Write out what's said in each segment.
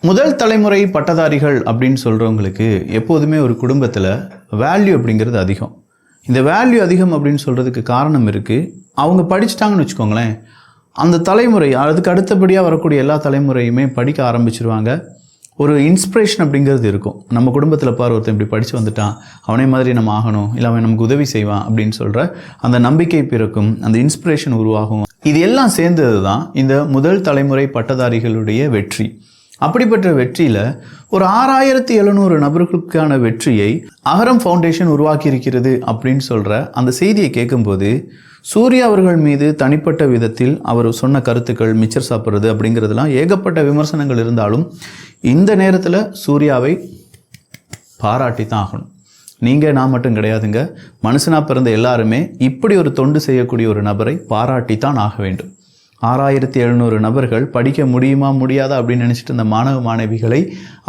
முதல் தலைமுறை பட்டதாரிகள் அப்படின்னு சொல்கிறவங்களுக்கு எப்போதுமே ஒரு குடும்பத்தில் வேல்யூ அப்படிங்கிறது அதிகம். இந்த வேல்யூ அதிகம் அப்படின்னு சொல்கிறதுக்கு காரணம் இருக்குது. அவங்க படிச்சுட்டாங்கன்னு வச்சுக்கோங்களேன், அந்த தலைமுறை அதுக்கு அடுத்தபடியாக வரக்கூடிய எல்லா தலைமுறையுமே படிக்க ஆரம்பிச்சிருவாங்க. ஒரு இன்ஸ்பிரேஷன் அப்படிங்கிறது இருக்கும். நம்ம குடும்பத்தில் பார் ஒருத்தன் இப்படி படித்து வந்துட்டான், அவனே மாதிரி நம்ம ஆகணும், இல்லை அவன் நமக்கு உதவி செய்வான் அப்படின்னு சொல்கிற அந்த நம்பிக்கை பிறக்கும், அந்த இன்ஸ்பிரேஷன் உருவாகும். இது எல்லாம் சேர்ந்தது தான் இந்த முதல் தலைமுறை பட்டதாரிகளுடைய வெற்றி. அப்படிப்பட்ட வெற்றியில் ஒரு 6700 நபர்களுக்கான வெற்றியை அகரம் ஃபவுண்டேஷன் உருவாக்கி இருக்கிறது அப்படின்னு சொல்கிற அந்த செய்தியை கேட்கும்போது, சூர்யா அவர்கள் மீது தனிப்பட்ட விதத்தில் அவர் சொன்ன கருத்துக்கள், மிச்சர் சாப்பிட்றது அப்படிங்கிறதுலாம் ஏகப்பட்ட விமர்சனங்கள் இருந்தாலும் இந்த நேரத்தில் சூர்யாவை பாராட்டி தான் ஆகணும். நீங்கள் நான் மட்டும் கிடையாதுங்க, மனுஷனாக பிறந்த எல்லாருமே இப்படி ஒரு தொண்டு செய்யக்கூடிய ஒரு நபரை பாராட்டித்தான் ஆக வேண்டும். 6700 நபர்கள் படிக்க முடியுமா முடியாதா அப்படின்னு நினச்சிட்டு இந்த மாணவ மாணவிகளை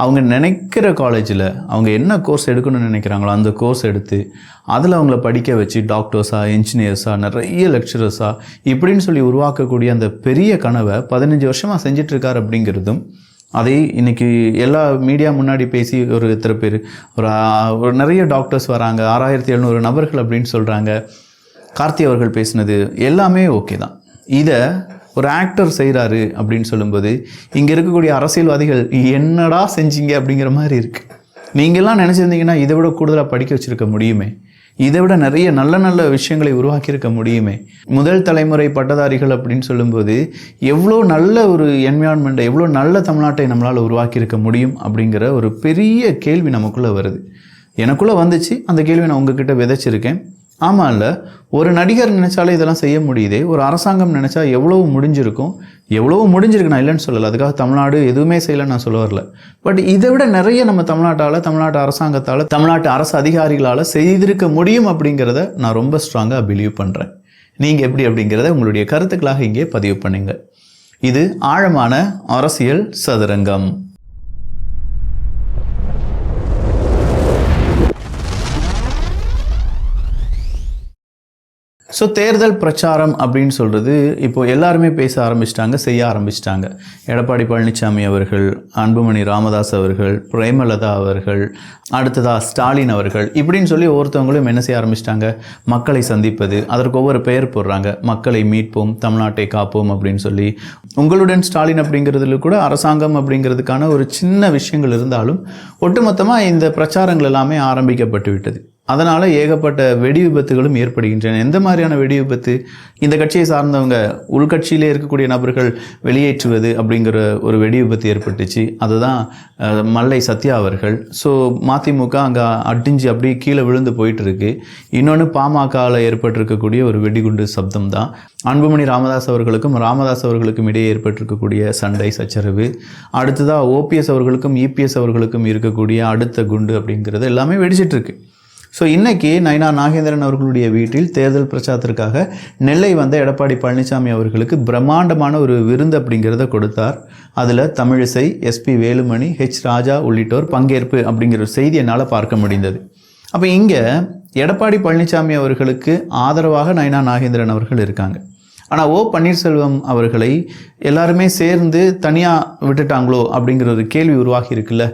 அவங்க நினைக்கிற காலேஜில் அவங்க என்ன கோர்ஸ் எடுக்கணும்னு நினைக்கிறாங்களோ அந்த கோர்ஸ் எடுத்து அதில் அவங்கள படிக்க வச்சு டாக்டர்ஸாக, என்ஜினியர்ஸாக, நிறைய லெக்சரர்ஸாக இப்படின்னு சொல்லி உருவாக்கக்கூடிய அந்த பெரிய கனவை 15 வருஷமாக செஞ்சிட்ருக்கார் அப்படிங்கிறதும், அதை இன்றைக்கி எல்லா மீடியா முன்னாடி பேசி ஒரு இத்தனை பேர் ஒரு நிறைய டாக்டர்ஸ் வராங்க, 6700 நபர்கள் அப்படின்னு சொல்கிறாங்க. கார்த்தி அவர்கள் பேசினது எல்லாமே ஓகே தான். இதை ஒரு ஆக்டர் செய்கிறாரு அப்படின்னு சொல்லும்போது இங்கே இருக்கக்கூடிய அரசியல்வாதிகள் என்னடா செஞ்சீங்க அப்படிங்கிற மாதிரி இருக்குது. நீங்கள்லாம் நினச்சிருந்தீங்கன்னா இதை விட கூடுதலாக படிக்க வச்சுருக்க முடியுமே, இதை விட நிறைய நல்ல நல்ல விஷயங்களை உருவாக்கியிருக்க முடியுமே. முதல் தலைமுறை பட்டதாரிகள் அப்படின்னு சொல்லும்போது எவ்வளோ நல்ல ஒரு என்விரான்மெண்ட்டை, எவ்வளோ நல்ல தமிழ்நாட்டை நம்மளால் உருவாக்கியிருக்க முடியும் அப்படிங்கிற ஒரு பெரிய கேள்வி நமக்குள்ளே வருது. எனக்குள்ளே வந்துச்சு, அந்த கேள்வி நான் உங்ககிட்ட விதைச்சிருக்கேன். ஆமாம், இல்லை ஒரு நடிகர் நினச்சாலே இதெல்லாம் செய்ய முடியுதே, ஒரு அரசாங்கம் நினச்சா எவ்வளவு முடிஞ்சிருக்கும். எவ்வளவு நான் இல்லைன்னு சொல்லலை, அதுக்காக தமிழ்நாடு எதுவுமே செய்யலைன்னு நான் சொல்ல வரல. பட் இதை விட நிறைய நம்ம தமிழ்நாட்டு அரசாங்கத்தால், தமிழ்நாட்டு அரசு அதிகாரிகளால் செய்திருக்க முடியும் அப்படிங்கிறத நான் ரொம்ப ஸ்ட்ராங்காக பிலீவ் பண்ணுறேன். நீங்கள் எப்படி அப்படிங்கிறத உங்களுடைய கருத்துக்களாக இங்கே பதிவு பண்ணுங்க. இது ஆழமான அரசியல் சதுரங்கம். ஸோ தேர்தல் பிரச்சாரம் அப்படின்னு சொல்கிறது இப்போது எல்லாருமே பேச ஆரம்பிச்சிட்டாங்க, செய்ய ஆரம்பிச்சிட்டாங்க. எடப்பாடி பழனிசாமி அவர்கள், அன்புமணி ராமதாஸ் அவர்கள், பிரேமலதா அவர்கள், அடுத்ததாக ஸ்டாலின் அவர்கள், இப்படின்னு சொல்லி ஒவ்வொருத்தவங்களும் என்ன செய்ய ஆரம்பிச்சிட்டாங்க, மக்களை சந்திப்பது, அதற்கு ஒவ்வொரு பெயர் போடுறாங்க. மக்களை மீட்போம், தமிழ்நாட்டை காப்போம் அப்படின்னு சொல்லி. உங்களுடன் ஸ்டாலின் அப்படிங்கிறதுல கூட அரசாங்கம் அப்படிங்கிறதுக்கான ஒரு சின்ன விஷயங்கள் இருந்தாலும் ஒட்டுமொத்தமாக இந்த பிரச்சாரங்கள் எல்லாமே ஆரம்பிக்கப்பட்டு விட்டது. அதனால் ஏகப்பட்ட வெடி விபத்துகளும் ஏற்படுகின்றன. எந்த மாதிரியான வெடி விபத்து? இந்த கட்சியை சார்ந்தவங்க உள்கட்சியிலே இருக்கக்கூடிய நபர்கள் வெளியேற்றுவது அப்படிங்கிற ஒரு வெடி விபத்து ஏற்பட்டுச்சு. அதுதான் மல்லை சத்யா அவர்கள். ஸோ மதிமுக அங்கே அடிஞ்சு அப்படியே கீழே விழுந்து போயிட்டுருக்கு. இன்னொன்று பாமகவில் ஏற்பட்டிருக்கக்கூடிய ஒரு வெடிகுண்டு சப்தம் தான். அன்புமணி ராமதாஸ் அவர்களுக்கும் இடையே ஏற்பட்டிருக்கக்கூடிய சண்டை சச்சரவு. அடுத்ததாக ஓபிஎஸ் அவர்களுக்கும் இபிஎஸ் அவர்களுக்கும் இருக்கக்கூடிய அடுத்த குண்டு அப்படிங்கிறது எல்லாமே வெடிச்சிட்ருக்கு. ஸோ இன்றைக்கி நயினார் நாகேந்திரன் அவர்களுடைய வீட்டில் தேர்தல் பிரச்சாரத்திற்காக நெல்லை வந்த எடப்பாடி பழனிசாமி அவர்களுக்கு பிரம்மாண்டமான ஒரு விருந்து அப்படிங்கிறத கொடுத்தார். அதில் தமிழிசை, எஸ்பி வேலுமணி, ஹெச் ராஜா உள்ளிட்டோர் பங்கேற்பு அப்படிங்கிற ஒரு செய்தி என்னால் பார்க்க முடிந்தது. அப்போ இங்கே எடப்பாடி பழனிசாமி அவர்களுக்கு ஆதரவாக நயினார் நாகேந்திரன் அவர்கள் இருக்காங்க. ஆனால் பன்னீர்செல்வம் அவர்களை எல்லாருமே சேர்ந்து தனியாக விட்டுட்டாங்களோ அப்படிங்கிற ஒரு கேள்வி உருவாகி இருக்குல்ல.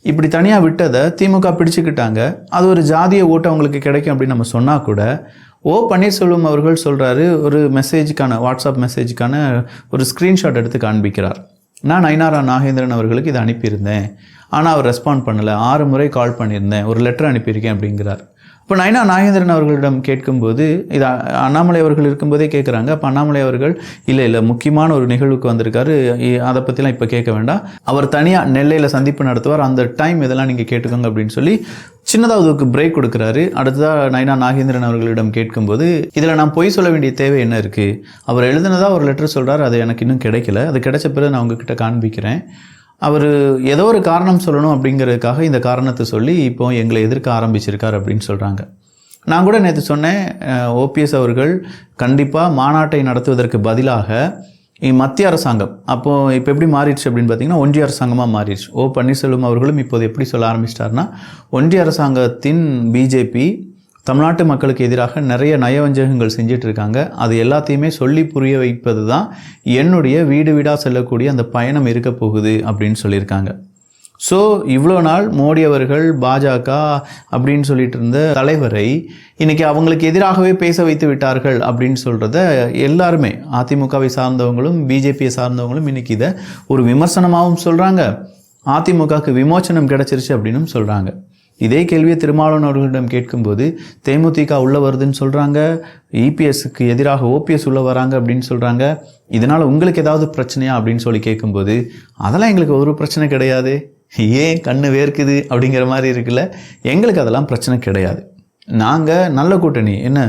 இப்படி தனியாக விட்டதை திமுக பிடிச்சிக்கிட்டாங்க, அது ஒரு ஜாதிய ஓட்டு அவங்களுக்கு கிடைக்கும் அப்படின்னு நம்ம சொன்னால் கூட பன்னீர்செல்வம் அவர்கள் சொல்கிறாரு, ஒரு மெசேஜுக்கான, வாட்ஸ்அப் மெசேஜுக்கான ஒரு ஸ்க்ரீன்ஷாட் எடுத்து காண்பிக்கிறார். நான் நயினார் நாகேந்திரன் அவர்களுக்கு இதை அனுப்பியிருந்தேன், ஆனால் அவர் ரெஸ்பாண்ட் பண்ணலை, 6 முறை கால் பண்ணியிருந்தேன், ஒரு லெட்டர் அனுப்பியிருக்கேன் அப்படிங்கிறார். இப்போ நயினார் நாகேந்திரன் அவர்களிடம் கேட்கும்போது, இது அண்ணாமலை அவர்கள் இருக்கும்போதே கேட்குறாங்க. அப்போ அண்ணாமலை அவர்கள் இல்லை முக்கியமான ஒரு நிகழ்வுக்கு வந்திருக்காரு, அதை பற்றிலாம் இப்போ கேட்க வேண்டாம், அவர் தனியாக நெல்லையில் சந்திப்பு நடத்துவார், அந்த டைம் இதெல்லாம் நீங்கள் கேட்டுக்கோங்க அப்படின்னு சொல்லி சின்னதாக அதுக்கு பிரேக் கொடுக்குறாரு. அடுத்ததாக நயினார் நாகேந்திரன் அவர்களிடம் கேட்கும்போது, இதில் நான் பொய் சொல்ல வேண்டிய தேவை என்ன இருக்குது? அவர் எழுதுனதாக ஒரு லெட்டர் சொல்கிறார், அது எனக்கு இன்னும் கிடைக்கல, அது கிடைச்ச பிறகு நான் உங்ககிட்ட காண்பிக்கிறேன். அவர் ஏதோ ஒரு காரணம் சொல்லணும் அப்படிங்கிறதுக்காக இந்த காரணத்தை சொல்லி இப்போ எங்களை எதிர்க்க ஆரம்பிச்சிருக்கார் அப்படின்னு சொல்கிறாங்க. நான் கூட நேற்று சொன்னேன், ஓபிஎஸ் அவர்கள் கண்டிப்பாக மாநாட்டை நடத்துவதற்கு பதிலாக மத்திய அரசாங்கம், அப்போது இப்போ எப்படி மாறிடுச்சு அப்படின்னு பார்த்தீங்கன்னா ஒன்றிய அரசாங்கமாக மாறிடுச்சு. பன்னீர்செல்வம் அவர்களும் இப்போது எப்படி சொல்ல ஆரம்பிச்சிட்டாருன்னா, ஒன்றிய அரசாங்கத்தின் பிஜேபி தமிழ்நாட்டு மக்களுக்கு எதிராக நிறைய நயவஞ்சகங்கள் செஞ்சிட்டு இருக்காங்க, அது எல்லாத்தையுமே சொல்லி புரிய வைப்பது தான் என்னுடைய வீடு வீடாக செல்லக்கூடிய அந்த பயணம் இருக்க போகுது அப்படின்னு சொல்லியிருக்காங்க. ஸோ இவ்வளோ நாள் மோடி அவர்கள் பாஜக அப்படின்னு சொல்லிட்டு இருந்த தலைவரை இன்றைக்கி அவங்களுக்கு எதிராகவே பேச வைத்து விட்டார்கள் அப்படின்னு சொல்கிறத எல்லாருமே அதிமுகவை சார்ந்தவங்களும் பிஜேபியை சார்ந்தவங்களும் இன்றைக்கி இதை ஒரு விமர்சனமாகவும் சொல்கிறாங்க. அதிமுகவுக்கு விமோச்சனம் கிடச்சிருச்சு அப்படின்னும் சொல்கிறாங்க. இதே கேள்வியை திருமாவளவன் அவர்களிடம் கேட்கும்போது தேமுதிக உள்ளே வருதுன்னு சொல்கிறாங்க, இபிஎஸ்க்கு எதிராக ஓபிஎஸ் உள்ளே வராங்க அப்படின்னு சொல்கிறாங்க. இதனால் உங்களுக்கு ஏதாவது பிரச்சனையா அப்படின்னு சொல்லி கேட்கும்போது அதெல்லாம் எங்களுக்கு ஒரு பிரச்சனை கிடையாது, ஏன் கண்ணு வேர்க்குது அப்படிங்கிற மாதிரி இருக்குல்ல, எங்களுக்கு அதெல்லாம் பிரச்சனை கிடையாது. நாங்கள் நல்ல கூட்டணி, என்ன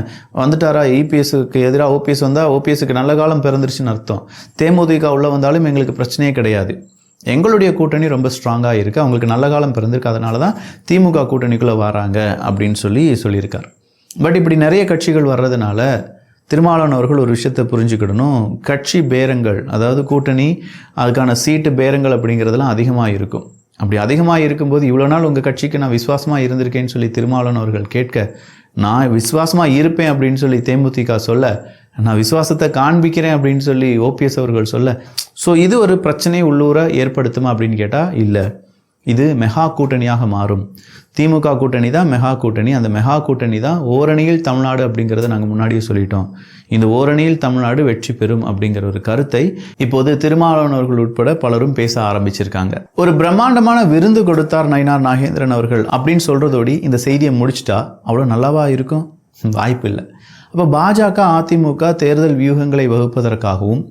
வந்துட்டாரா இபிஎஸ்க்கு எதிராக ஓபிஎஸ் வந்தால் ஓபிஎஸ்க்கு நல்ல காலம் பிறந்துருச்சுன்னு அர்த்தம். தேமுதிக உள்ளே வந்தாலும் எங்களுக்கு பிரச்சனையே கிடையாது, எங்களுடைய கூட்டணி ரொம்ப ஸ்ட்ராங்காக இருக்குது, அவங்களுக்கு நல்ல காலம் பிறந்திருக்கு, அதனால தான் திமுக கூட்டணிக்குள்ளே வராங்க அப்படின்னு சொல்லியிருக்கார். பட் இப்படி நிறைய கட்சிகள் வர்றதுனால திருமாவளவன் அவர்கள் ஒரு விஷயத்தை புரிஞ்சுக்கிடணும். கட்சி பேரங்கள், அதாவது கூட்டணி அதுக்கான சீட்டு பேரங்கள் அப்படிங்கிறதுலாம் அதிகமாக இருக்கும். அப்படி அதிகமாக இருக்கும்போது இவ்வளோ நாள் உங்கள் கட்சிக்கு நான் விசுவாசமாக இருந்திருக்கேன்னு சொல்லி திருமாவளவன் அவர்கள் கேட்க, நான் விசுவாசமாக இருப்பேன் அப்படின்னு சொல்லி தேமுதிக சொல்ல, நான் விசுவாசத்தை காண்பிக்கிறேன் அப்படின்னு சொல்லி ஓபிஎஸ் அவர்கள் சொல்ல, ஸோ இது ஒரு பிரச்சனை உள்ளூர ஏற்படுத்துமா அப்படின்னு கேட்டால் இல்லை. இது மெகா கூட்டணியாக மாறும். திமுக கூட்டணி தான் மெகா கூட்டணி. அந்த மெகா கூட்டணி தான் ஓரணியில் தமிழ்நாடு அப்படிங்கிறத நாங்கள் முன்னாடியே சொல்லிட்டோம். இந்த ஓரணியில் தமிழ்நாடு வெற்றி பெறும் அப்படிங்கிற ஒரு கருத்தை இப்போது திருமாவளவன் அவர்கள் உட்பட பலரும் பேச ஆரம்பிச்சிருக்காங்க. ஒரு பிரம்மாண்டமான விருந்து கொடுத்தார் நயினார் நாகேந்திரன் அவர்கள் அப்படின்னு சொல்கிறதோடி இந்த செய்தியை முடிச்சிட்டா அவ்வளோ நல்லாவா இருக்கும்? வாய்ப்பு இல்லை. அப்போ பாஜக அதிமுக தேர்தல் வியூகங்களை வகுப்பதற்காகவும்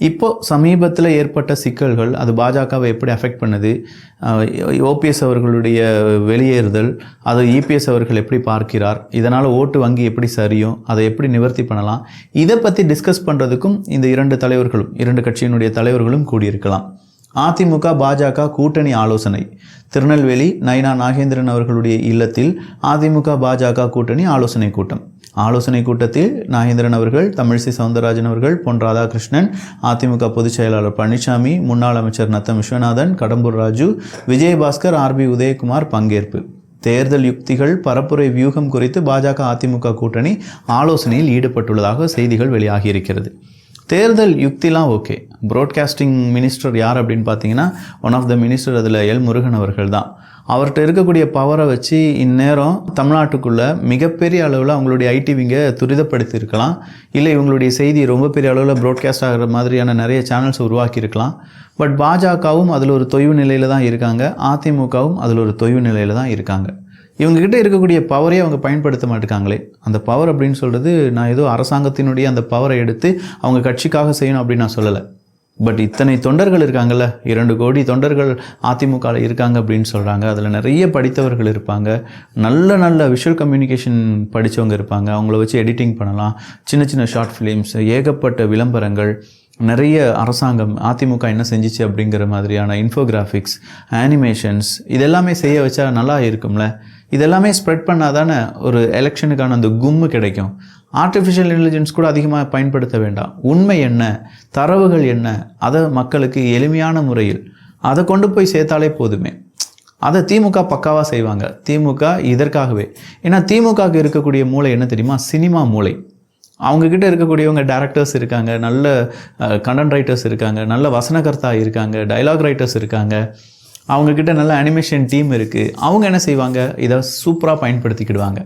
இப்போ சமீபத்தில் ஏற்பட்ட சிக்கல்கள் அது பாஜகவை எப்படி அஃபெக்ட் பண்ணுது, ஓபிஎஸ் அவர்களுடைய வெளியேறுதல் அதை இபிஎஸ் அவர்கள் எப்படி பார்க்கிறார், இதனால் ஓட்டு வங்கி எப்படி சரியும், அதை எப்படி நிவர்த்தி பண்ணலாம், இதை பற்றி டிஸ்கஸ் பண்ணுறதுக்கும் இந்த இரண்டு கட்சியினுடைய தலைவர்களும் கூடியிருக்கலாம். அதிமுக பாஜக கூட்டணி ஆலோசனை திருநெல்வேலி நயினா நாகேந்திரன் அவர்களுடைய இல்லத்தில் அதிமுக பாஜக கூட்டணி ஆலோசனை கூட்டம். ஆலோசனை கூட்டத்தில் நாகேந்திரன் அவர்கள், தமிழிசை சவுந்தரராஜன் அவர்கள், பொன் ராதாகிருஷ்ணன், அதிமுக பொதுச் செயலாளர் பழனிசாமி, முன்னாள் அமைச்சர் நத்தம் விஸ்வநாதன், கடம்பூர் ராஜு, விஜயபாஸ்கர், ஆர்பி உதயகுமார் பங்கேற்பு. தேர்தல் யுக்திகள் பரப்புரை வியூகம் குறித்து பாஜக அதிமுக கூட்டணி ஆலோசனையில் ஈடுபட்டுள்ளதாக செய்திகள் வெளியாகியிருக்கிறது. தேர்தல் யுக்திலாம் ஓகே. ப்ராட்காஸ்டிங் மினிஸ்டர் யார் அப்படின்னு பார்த்தீங்கன்னா ஒன் ஆஃப் த மினிஸ்டர் அதில் எல் முருகன் அவர்கள் தான். அவர்கிட்ட இருக்கக்கூடிய பவரை வச்சு இந்நேரம் தமிழ்நாட்டுக்குள்ளே மிகப்பெரிய அளவில் அவங்களுடைய ஐடிவிங்க துரிதப்படுத்தியிருக்கலாம், இல்லை இவங்களுடைய செய்தி ரொம்ப பெரிய அளவில் ப்ராட்காஸ்ட் ஆகிற மாதிரியான நிறைய சேனல்ஸ் உருவாக்கியிருக்கலாம். பட் பாஜகவும் அதில் ஒரு தொய்வு நிலையில் தான் இருக்காங்க, அதிமுகவும் அதில் ஒரு தொய்வு நிலையில் தான் இருக்காங்க. இவங்ககிட்ட இருக்கக்கூடிய பவரே அவங்க பயன்படுத்த மாட்டேங்காங்களே. அந்த பவர் அப்படின்னு சொல்கிறது நான் ஏதோ அரசாங்கத்தினுடைய அந்த பவரை எடுத்து அவங்க கட்சிக்காக செய்யணும் அப்படின்னு நான் சொல்லலை. பட் இத்தனை தொண்டர்கள் இருக்காங்கல்ல, 2 கோடி தொண்டர்கள் அதிமுகவில் இருக்காங்க அப்படின்னு சொல்கிறாங்க. அதில் நிறைய படித்தவர்கள் இருப்பாங்க, நல்ல விஷுவல் கம்யூனிகேஷன் படித்தவங்க இருப்பாங்க, அவங்கள வச்சு எடிட்டிங் பண்ணலாம், சின்ன ஷார்ட் ஃபிலிம்ஸ், ஏகப்பட்ட விளம்பரங்கள், நிறைய அரசாங்கம் அதிமுக என்ன செஞ்சிச்சு அப்படிங்கிற மாதிரியான இன்ஃபோகிராஃபிக்ஸ், ஆனிமேஷன்ஸ், இதெல்லாமே செய்ய வச்சா நல்லா இருக்கும்ல. இதெல்லாமே ஸ்ப்ரெட் பண்ணால் தானே ஒரு எலெக்ஷனுக்கான அந்த கும்மு கிடைக்கும். ஆர்டிஃபிஷியல் இன்டெலிஜென்ஸ் கூட அதிகமாக பயன்படுத்த வேண்டாம். உண்மை என்ன, தரவுகள் என்ன, அதை மக்களுக்கு எளிமையான முறையில் அதை கொண்டு போய் சேர்த்தாலே போதுமே. அதை திமுக பக்காவாக செய்வாங்க. திமுக இதற்காகவே, ஏன்னா திமுகவுக்கு இருக்கக்கூடிய மூளை என்ன தெரியுமா, சினிமா மூளை. அவங்கக்கிட்ட இருக்கக்கூடியவங்க டேரக்டர்ஸ் இருக்காங்க, நல்ல கண்டென்ட் ரைட்டர்ஸ் இருக்காங்க, நல்ல வசனகர்த்தா இருக்காங்க, டைலாக் ரைட்டர்ஸ் இருக்காங்க, அவங்கக்கிட்ட நல்ல அனிமேஷன் டீம் இருக்குது. அவங்க என்ன செய்வாங்க, இதை சூப்பராக பயன்படுத்திக்கிடுவாங்க.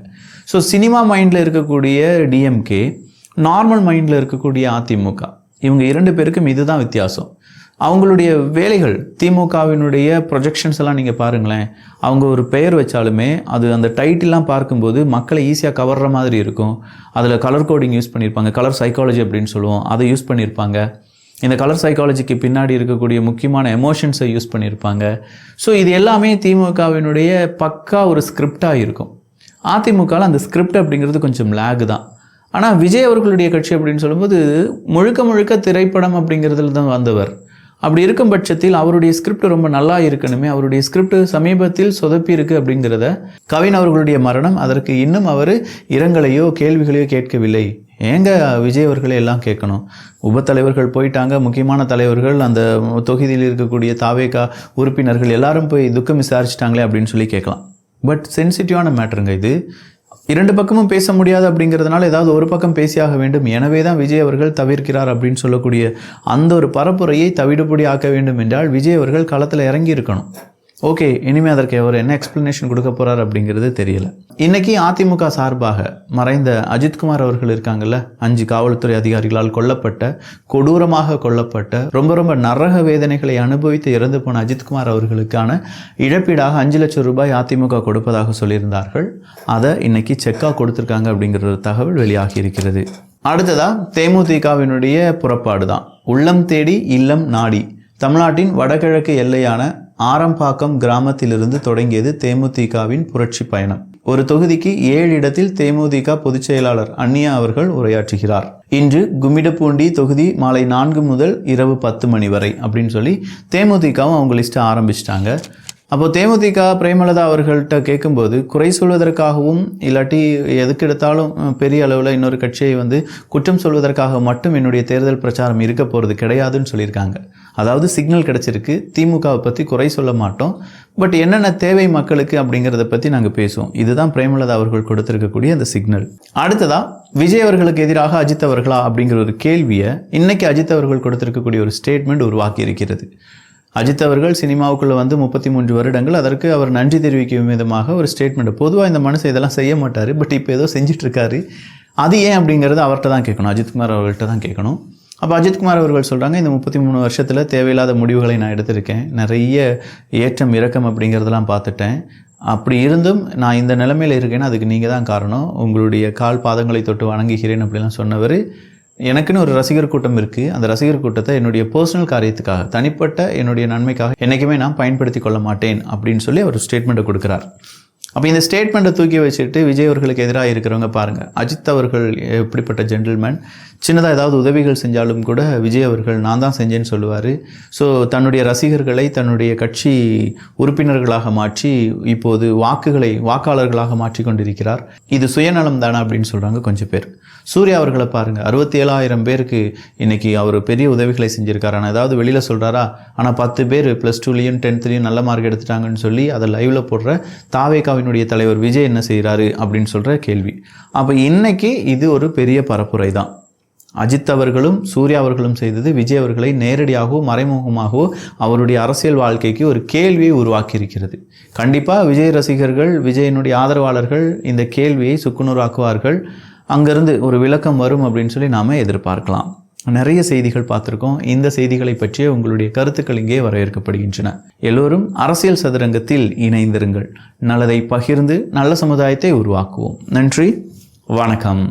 ஸோ சினிமா மைண்டில் இருக்கக்கூடிய டிஎம்கே, நார்மல் மைண்டில் இருக்கக்கூடிய அதிமுக, இவங்க 2 பேருக்கும் இதுதான் வித்தியாசம். அவங்களுடைய வேலைகள், திமுகவினுடைய ப்ரொஜெக்ஷன்ஸ் எல்லாம் நீங்கள் பாருங்களேன். அவங்க ஒரு பெயர் வச்சாலுமே அது அந்த டைட்டில்லாம் பார்க்கும்போது மக்களை ஈஸியாக கவர்ற மாதிரி இருக்கும். அதில் கலர் கோடிங் யூஸ் பண்ணியிருப்பாங்க, கலர் சைக்காலஜி அப்படின்னு சொல்லுவோம், அதை யூஸ் பண்ணியிருப்பாங்க. இந்த கலர் சைக்காலஜிக்கு பின்னாடி இருக்கக்கூடிய முக்கியமான எமோஷன்ஸை யூஸ் பண்ணியிருப்பாங்க. ஸோ இது எல்லாமே திமுகவினுடைய பக்கா ஒரு ஸ்கிரிப்டாக இருக்கும். அதிமுகவில் அந்த ஸ்கிரிப்ட் அப்படிங்கிறது கொஞ்சம் லேக் தான். ஆனால் விஜய் அவர்களுடைய கட்சி அப்படின்னு சொல்லும்போது முழுக்க திரைப்படம் அப்படிங்கிறதுல தான் வந்தவர். அப்படி இருக்கும் பட்சத்தில் அவருடைய ஸ்கிரிப்ட் ரொம்ப நல்லா இருக்கணுமே. அவருடைய ஸ்கிரிப்ட் சமீபத்தில் சொதப்பி இருக்குது அப்படிங்கிறத, கவின் அவர்களுடைய மரணம், அதற்கு இன்னும் அவர் இரங்கலையோ கேள்விகளையோ கேட்கவில்லை. ஏங்க விஜய் அவர்களே எல்லாம் கேட்கணும். உபத்தலைவர்கள் போயிட்டாங்க, முக்கியமான தலைவர்கள், அந்த தொகுதியில் இருக்கக்கூடிய தாவேகா உறுப்பினர்கள் எல்லாரும் போய் துக்கம் விசாரிச்சிட்டாங்களே அப்படின்னு சொல்லி கேட்கலாம். பட் சென்சிட்டிவான மேட்டருங்க இது. 2 பக்கமும் பேச முடியாது அப்படிங்கிறதுனால ஏதாவது ஒரு பக்கம் பேசியாக வேண்டும். எனவே தான் விஜய் அவர்கள் தவிர்க்கிறார் அப்படின்னு சொல்லக்கூடிய அந்த ஒரு பரப்புரையை தவிடுபடி ஆக்க வேண்டும் என்றால் விஜய் அவர்கள் களத்தில் இறங்கி இருக்கணும். ஓகே, இனிமேல் அதற்கு அவர் என்ன எக்ஸ்பிளனேஷன் கொடுக்க போகிறார் அப்படிங்கிறது தெரியல. இன்னைக்கு அதிமுக சார்பாக மறைந்த அஜித்குமார் அவர்கள் இருக்காங்கல்ல, 5 காவல்துறை அதிகாரிகளால் கொல்லப்பட்ட, கொடூரமாக கொல்லப்பட்ட, ரொம்ப நரக வேதனைகளை அனுபவித்து இறந்து போன அஜித்குமார் அவர்களுக்கான இழப்பீடாக 5 லட்சம் ரூபாய் அதிமுக கொடுப்பதாக சொல்லியிருந்தார்கள். அதை இன்னைக்கு செக்காக கொடுத்துருக்காங்க அப்படிங்கிற ஒரு தகவல் வெளியாகி இருக்கிறது. அடுத்ததா தேமுதிகவினுடைய புறப்பாடு தான். உள்ளம் தேடி இல்லம் நாடி தமிழ்நாட்டின் வடகிழக்கு எல்லையான ஆரம்பாக்கம் கிராமத்திலிருந்து தொடங்கியது தேமுதிகவின் புரட்சி பயணம். ஒரு தொகுதிக்கு 7 இடத்தில் தேமுதிக பொதுச் செயலாளர் அன்னியா அவர்கள் உரையாற்றுகிறார். இன்று கும்மிடப்பூண்டி தொகுதி மாலை 4 முதல் இரவு 10 மணி வரை அப்படின்னு சொல்லி தேமுதிகவும் அவங்க லிஸ்ட்டை ஆரம்பிச்சிட்டாங்க. அப்போது தேமுதிக பிரேமலதா அவர்கள்ட்ட கேட்கும்போது குறை சொல்வதற்காகவும் இல்லாட்டி எதுக்கு எடுத்தாலும் பெரிய அளவில் இன்னொரு கட்சியை குற்றம் சொல்வதற்காக மட்டும் என்னுடைய தேர்தல் பிரச்சாரம் இருக்க போகிறது கிடையாதுன்னு சொல்லியிருக்காங்க. அதாவது சிக்னல் கிடச்சிருக்கு, திமுகவை பற்றி குறை சொல்ல மாட்டோம், பட் என்னென்ன தேவை மக்களுக்கு அப்படிங்கிறத பற்றி நாங்கள் பேசுவோம். இதுதான் பிரேமலதா அவர்கள் கொடுத்திருக்கக்கூடிய அந்த சிக்னல். அடுத்ததாக விஜய் அவர்களுக்கு எதிராக அஜித் அவர்களா அப்படிங்கிற ஒரு கேள்வியை இன்னைக்கு அஜித் அவர்கள் கொடுத்திருக்கக்கூடிய ஒரு ஸ்டேட்மெண்ட் உருவாக்கி இருக்கிறது. அஜித் அவர்கள் சினிமாவுக்குள்ளே 33 வருடங்கள், அதற்கு அவர் நன்றி தெரிவிக்கும் விதமாக ஒரு ஸ்டேட்மெண்ட். பொதுவாக இந்த மனுஷன் இதெல்லாம் செய்ய மாட்டார், பட் இப்போ ஏதோ செஞ்சிட்ருக்காரு. அது ஏன் அப்படிங்கிறது அவர்கிட்ட தான் கேட்கணும், அஜித்குமார் அவர்கள்ட்ட தான் கேட்கணும். அப்போ அஜித்குமார் அவர்கள் சொல்கிறாங்க, இந்த 33 வருஷத்தில் தேவையில்லாத முடிவுகளை நான் எடுத்திருக்கேன், நிறைய ஏற்றம் இறக்கம் அப்படிங்கிறதெல்லாம் பார்த்துட்டேன். அப்படி இருந்தும் நான் இந்த நிலைமையில் இருக்கேன்னா அதுக்கு நீங்கள் தான் காரணம், உங்களுடைய கால் பாதங்களை தொட்டு வணங்குகிறேன் அப்படிலாம் சொன்னவர். எனக்குன்னு ஒரு ரசிகர் கூட்டம் இருக்குது, அந்த ரசிகர் கூட்டத்தை என்னுடைய பர்சனல் காரியத்துக்காக, தனிப்பட்ட என்னுடைய நன்மைக்காக என்றைக்குமே நான் பயன்படுத்தி கொள்ள மாட்டேன் அப்படின்னு சொல்லி அவர் ஸ்டேட்மெண்ட்டை கொடுக்குறார். அப்போ இந்த ஸ்டேட்மெண்ட்டை தூக்கி வச்சுட்டு விஜய் அவர்களுக்கு எதிராக இருக்கிறவங்க பாருங்கள், அஜித் அவர்கள் எப்படிப்பட்ட ஜென்டில்மேன், சின்னதாக ஏதாவது உதவிகள் செஞ்சாலும் கூட விஜய் அவர்கள் நான் தான் செஞ்சேன்னு சொல்லுவார். ஸோ தன்னுடைய ரசிகர்களை தன்னுடைய கட்சி உறுப்பினர்களாக மாற்றி இப்போது வாக்காளர்களாக மாற்றி கொண்டிருக்கிறார். இது சுயநலம் தானே அப்படின்னு சொல்கிறாங்க கொஞ்சம் பேர். சூர்யா அவர்களை பாருங்கள், 67,000 பேருக்கு இன்றைக்கி அவர் பெரிய உதவிகளை செஞ்சுருக்காரு. ஆனால் ஏதாவது வெளியில் சொல்கிறாரா? ஆனால் 10 பேர் +2லையும் 10த்லையும் நல்ல மார்க் எடுத்துட்டாங்கன்னு சொல்லி அதை லைவில் போடுற தாவேகாவினுடைய தலைவர் விஜய் என்ன செய்கிறாரு அப்படின்னு சொல்கிற கேள்வி. அப்போ இன்றைக்கி இது ஒரு பெரிய பரப்புரை தான். அஜித் அவர்களும் சூர்யா அவர்களும் செய்தது விஜய் அவர்களை நேரடியாகவோ மறைமுகமாகவோ அவருடைய அரசியல் வாழ்க்கைக்கு ஒரு கேள்வியை உருவாக்கி இருக்கிறது. கண்டிப்பாக விஜய் ரசிகர்கள், விஜயனுடைய ஆதரவாளர்கள் இந்த கேள்வியை சுக்குநூறாக்குவார்கள். அங்கேருந்து ஒரு விளக்கம் வரும் அப்படின்னு சொல்லி நாம் எதிர்பார்க்கலாம். நிறைய செய்திகள் பார்த்துருக்கோம். இந்த செய்திகளை பற்றிய உங்களுடைய கருத்துக்கள் இங்கே வரவேற்கப்படுகின்றன. எல்லோரும் அரசியல் சதுரங்கத்தில் இணைந்திருங்கள். நல்லதை பகிர்ந்து நல்ல சமுதாயத்தை உருவாக்குவோம். நன்றி, வணக்கம்.